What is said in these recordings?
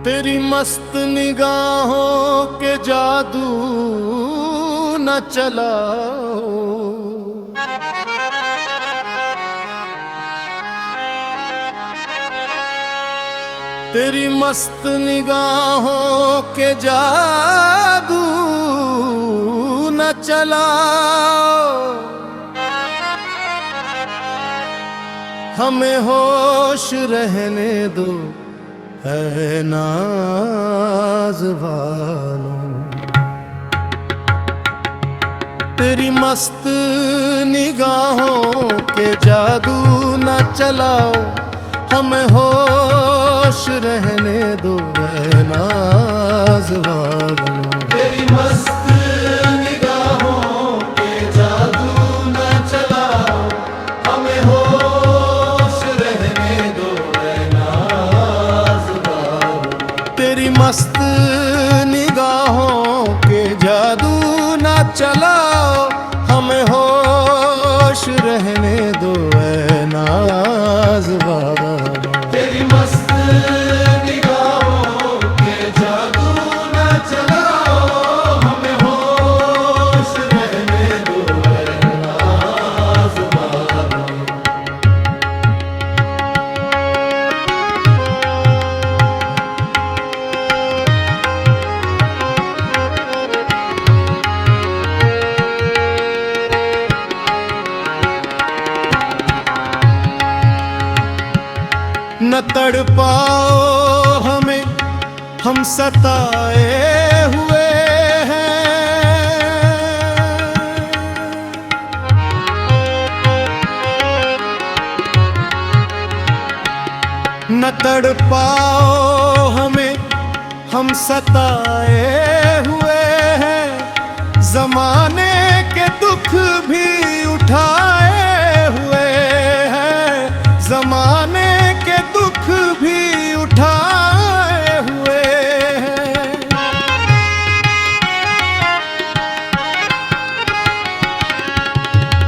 तेरी मस्त निगाहों के जादू न चलाओ, तेरी मस्त निगाहों के जादू न चलाओ, हमें होश रहने दो है नाज़ वालों। तेरी मस्त निगाहों के जादू न चलाओ, हमें होश रहने दो है नाज़ वालों। तेरी मस्त निगाहों के जादू न चलाओ, हमें होश रहने दो है नाज़ वालों। तेरी मस्त निगाहों के जादू न चलाओ, हमें होश रहने दो है नाज़ वालों। तेरी मस्त निगाहों के जादू न चलाओ, हमें होश रहने दो है नाज़ वालों। न तड़पाओ हमें, हम सताए हुए हैं। न तड़पाओ हमें, हम सताए हुए हैं। ज़माने के दुख भी उठाए हुए हैं, ज़माने के दुख भी उठाए हुए हैं।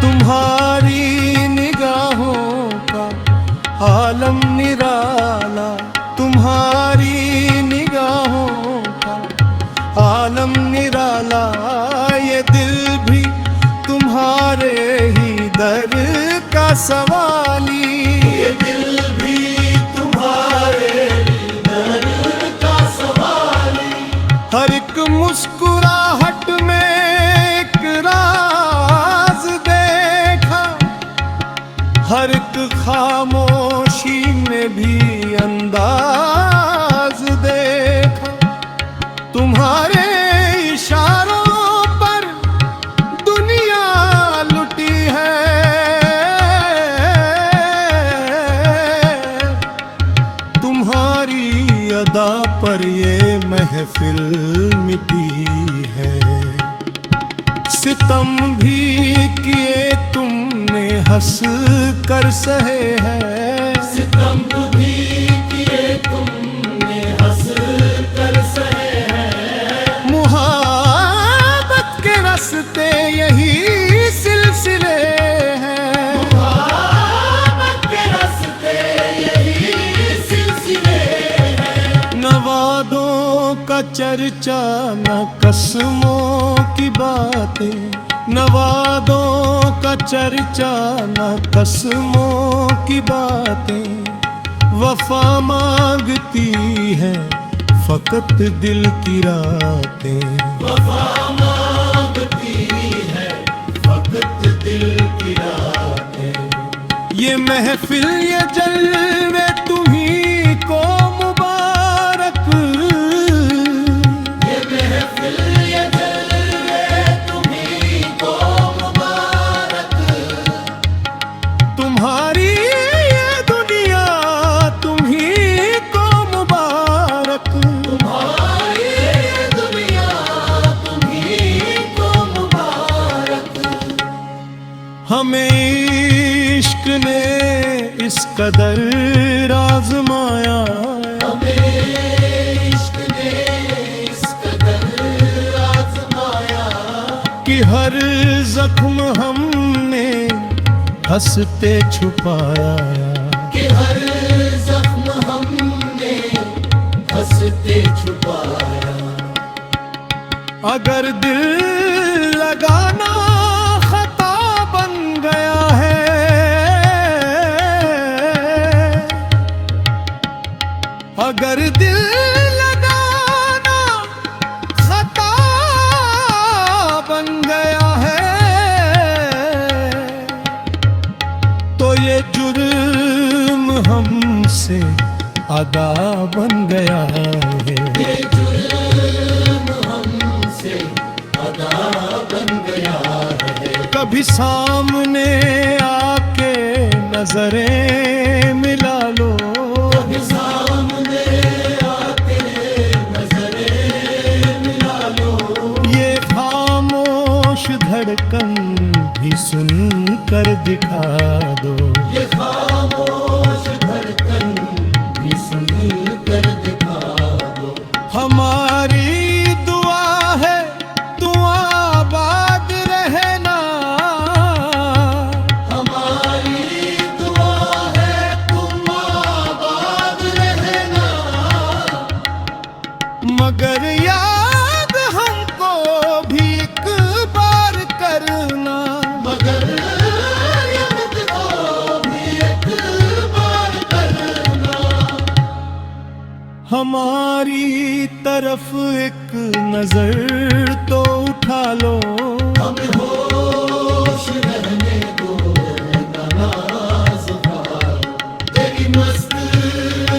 तुम्हारी निगाहों का आलम निराला, तुम्हारी निगाहों का आलम निराला। ये दिल भी तुम्हारे ही दर का सवाली, ये दिल भी तुम्हारे ही दर का सवाली। हर एक मुस्कुराहट में एक राज देखा, हर एक खामोशी में भी अंदाज देखा। तुम्हारे इशारों पर दुनिया लुटी है, तुम्हारी अदा पर ये महफिल मिटी है। सितम भी किए तुमने हंस कर सहे हैं, सितम भी किए तुमने हंस कर सहे हैं। मुहब्बत के रास्ते यही सिलसिले हैं, मुहब्बत के रास्ते यही सिलसिले हैं। न वादों का चर्चा न कसमों की बातें, न वादों का चर्चा न कसमों की बातें। वफा मांगती है फकत दिल की रातें, वफा मांगती है फकत दिल की रातें। ये महफिल ये जलवे तुम्ही को मुबारक, ये महफिल ये जलवे तुम्ही को मुबारक। तुम्हारी ये दुनिया तुम्ही को मुबारक, तुम्हारी ये दुनिया तुम्ही को मुबारक। हमें इश्क ने इस कदर आज़माया, हमें इश्क ने इस कदर आज़माया कि हर जख्म हमने हंसते छुपाया, कि हर जख्म हमने हंसते अगर दिल लगाना खता बन गया है, अगर दिल लगाना खता बन गया है, तो ये जुर्म हमसे अदा बन गया है। ये जुर्म हमसे अदा बन गया है। कभी सामने आके नजरें मिला लो, कभी सामने आके नजरें मिला लो। ये खामोश धड़कन भी सुन कर दिखा दो, ये खामोश धड़कन भी सुन कर दिखा दो। हमारी दुआ है तू आबाद रहना, हमारी दुआ है तुम आबाद रहना। मगर याद हमको भी एक बार करना, मगर याद को भी एक बार करना। हमारी तरफ एक नजर तो उठा लो, हमें होश रहने दो नाज़ुबान। तेरी मस्त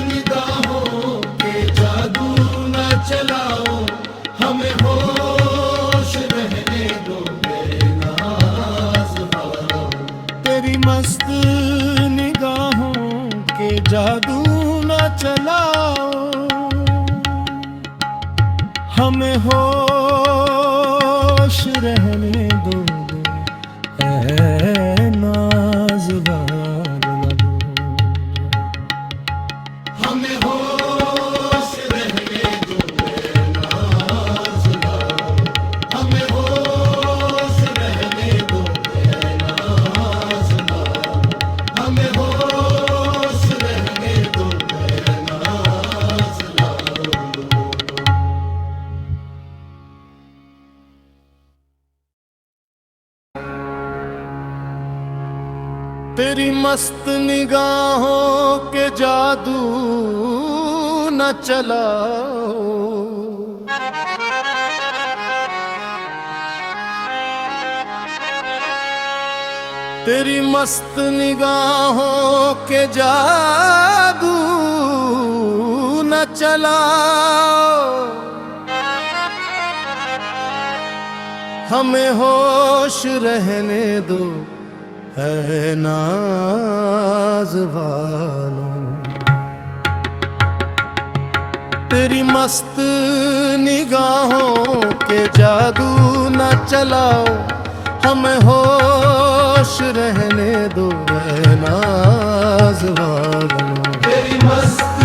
निगाहों के जादू न चलाओ, हमें होश रहने दो नाज़ुबान। तेरी मस्त निगाहों के जादू न चलाओ, हमें होश रहने दो ऐ नाज़बान लगो। हमें होश रहने दो नाज़बान, हमें होश रहने दो नाज़बान, हमें होश रहने दो नाज़बान। तेरी मस्त निगाहों के जादू न चलाओ, तेरी मस्त निगाहों के जादू न चलाओ, हमें होश रहने दो है नाज़वालों। तेरी मस्त निगाहों के जादू न चलाओ, हमें होश रहने दो है नाज़वालों। तेरी मस्त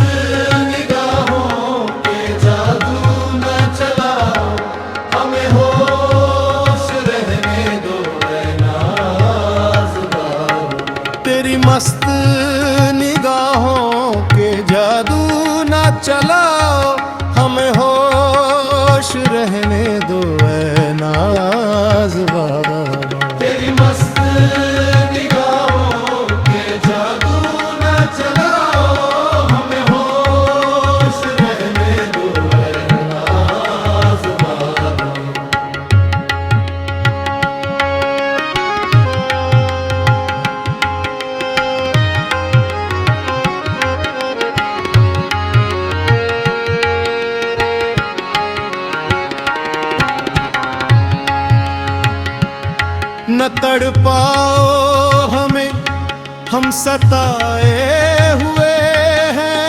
निगाहों के जादू न चलाओ, हमें होश रहने दो है नाज़वालों। तेरी मस्त निगाहों के जादू न चलाओ, हमें होश रहने दो है नाज़वालों। तेरी मस्त निगाहों के जादू न चलाओ, हमें होश रहने दो है नाज़वालों। न तड़पाओ हमें, हम सताए हुए हैं।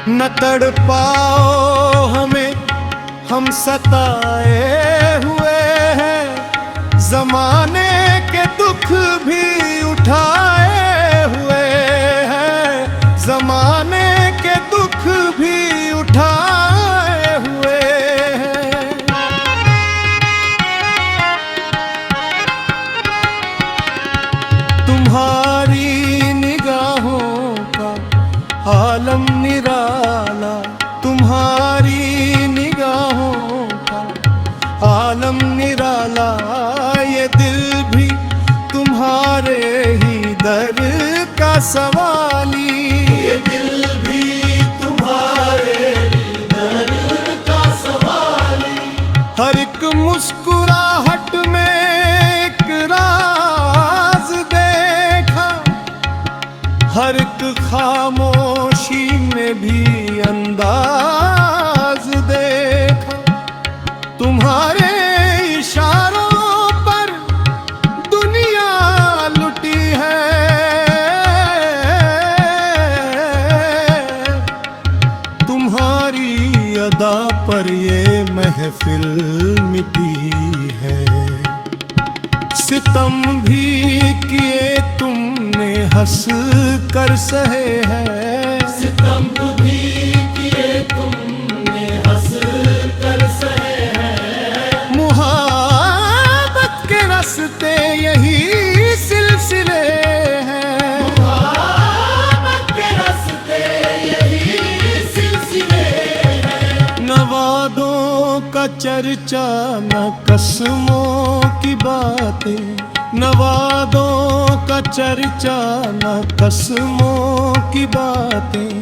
न तड़पाओ हमें, हम सताए हुए हैं। ज़माने के दुख भी उठाए हुए हैं, ज़माने के दुख भी उठाए हुए हैं। तुम्हारी निगाह निराला, ये दिल भी तुम्हारे ही दर का सवाली। ये दिल भी तुम्हारे दर का सवाली। हर एक मुस्कुराहट में एक राज देखा, हर एक खामोशी में भी अंदाज देखा। तुम्हारे इशारों पर दुनिया लुटी है, तुम्हारी अदा पर ये महफिल मिटी है। सितम भी किए तुमने हंस कर सहे हैं, सितम भी किए तुमने हंस कर सहे हैं। मुहब्बत के रास्ते यही सिलसिले हैं, मुहब्बत के रास्ते यही सिलसिले हैं। न वादों का चर्चा न कसमों की बातें, न वादों का चर्चा न कसमों की बातें।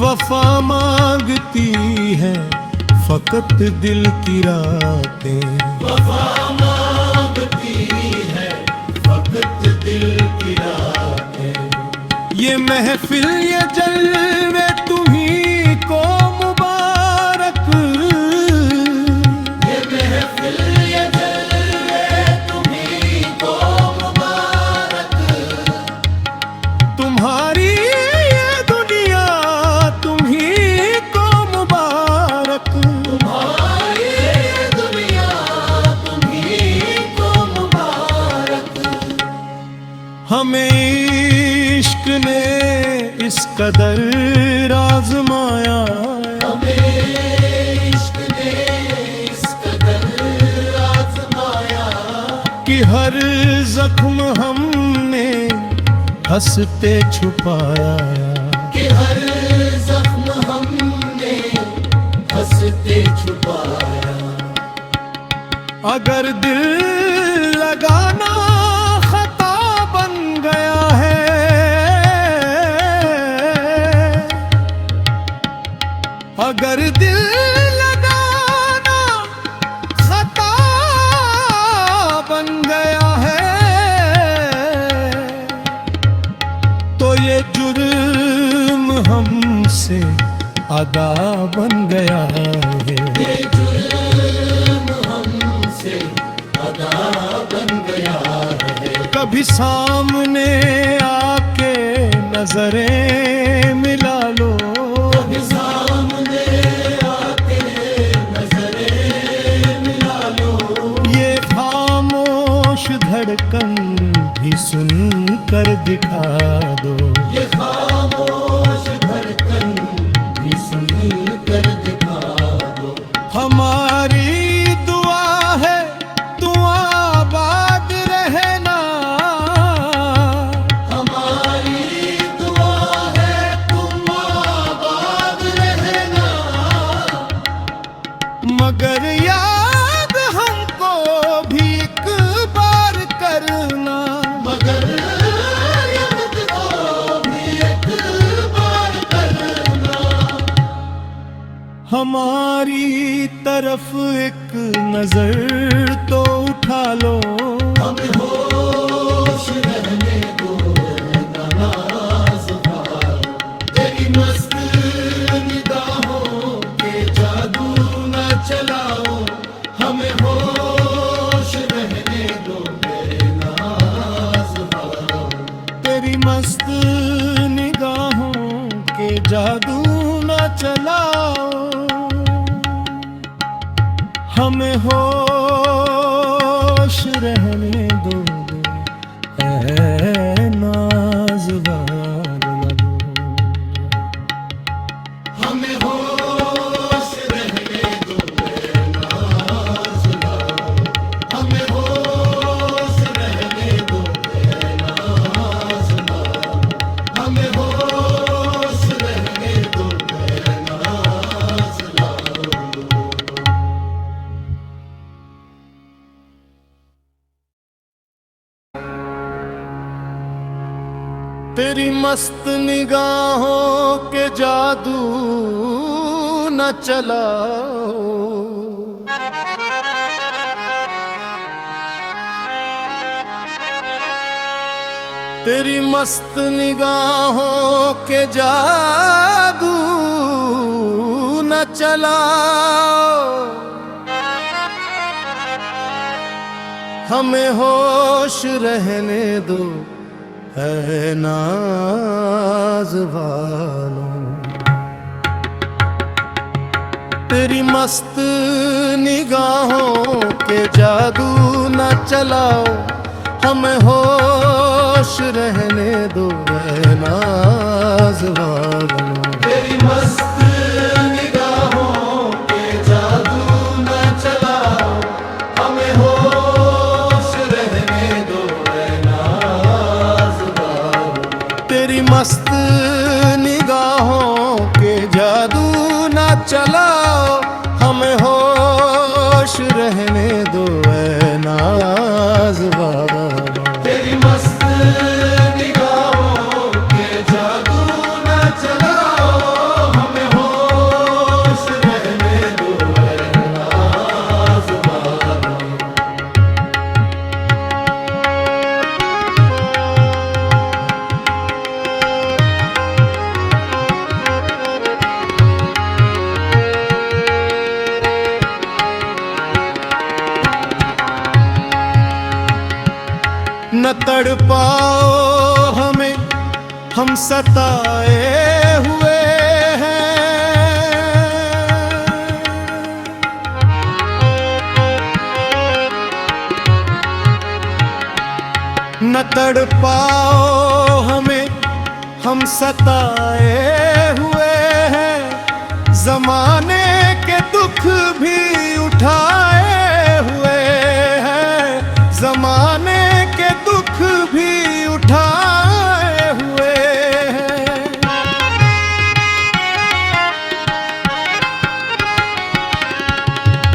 वफा मांगती है फकत दिल की रातें, वफा मांगती है फकत दिल की रातें। ये महफिल ये जलवे तुम्ही को मुबारक। ये महफिल ये जलवे तुम्ही को मुबारक। तुम्हारी ये दुनिया तुम्ही को मुबारक। तुम्हारी ये दुनिया तुम्ही को मुबारक। हमें इश्क ने इस कदर आजमाया, हमें इश्क ने इस कदर आजमाया कि हर जख्म हमने हंसते छुपाया। कि हर जख्म हमने हंसते छुपाया। अगर दिल लगाना खता बन गया है, अगर दिल लगाना खता बन गया है, तो ये जुर्म हमसे अदा बन गया है। ये जुर्म हमसे अदा बन गया है। कभी सामने आके नजरें मिला लो, कभी सामने आके नजरें मिला लो। ये खामोश धड़कन भी सुन कर दिखा दो। ये खामोश धड़कन भी सुन कर दिखा दो। हमारी दुआ है तू आबाद रहना, हमारी दुआ है तुम आबाद रहना। मगर याद हमको भी एक बार करना। मगर याद को भी एक बार करना। हमारी तरफ एक नजर तो उठा लो, हमें होश रहने दो नाज़ भाई। तेरी मस्त निगाहों के जादू न चलाओ। हमें होश रहने दो मेरे नाज़ भाई। तेरी मस्त निगाहों के जादू न चलाओ। हमें होश तेरी मस्त निगाहों के जादू न चलाओ, तेरी मस्त निगाहों के जादू न चलाओ, हमें होश रहने दो है नाज वालों। तेरी मस्त निगाहों के जादू न चलाओ, हमें होश रहने दो है नाज वालों। तेरी मस्त निगाहों के जादू न चलाओ, हमें होश रहने दो है नाज वालों। तेरी मस्त निगाहों के जादू न चलाओ, हमें होश रहने दो है नाज वालों। तेरी मस्त निगाहों के जादू न चलाओ, हमें होश रहने दो है नाज वालों। न तड़पाओ हमें, हम सताए हुए हैं। न तड़पाओ हमें, हम सताए हुए हैं। जमाने के दुख भी उठाए हुए हैं, जमाने के दुख भी उठाए हुए हैं।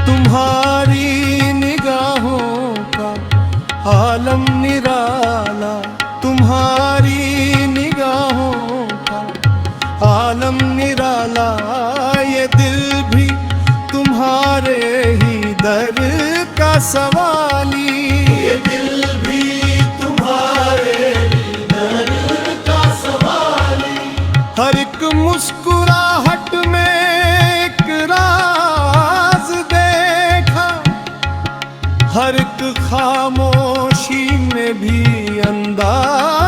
तुम्हारी निगाहों का आलम निराला, तुम्हारी निगाहों का आलम निराला। ये दिल भी तुम्हारे ही दर का सवाली, ये दिल भी तुम्हारे दर का सवाली। हर एक मुस्कुराहट में एक राज देखा, हर एक खामोशी में भी अंदाज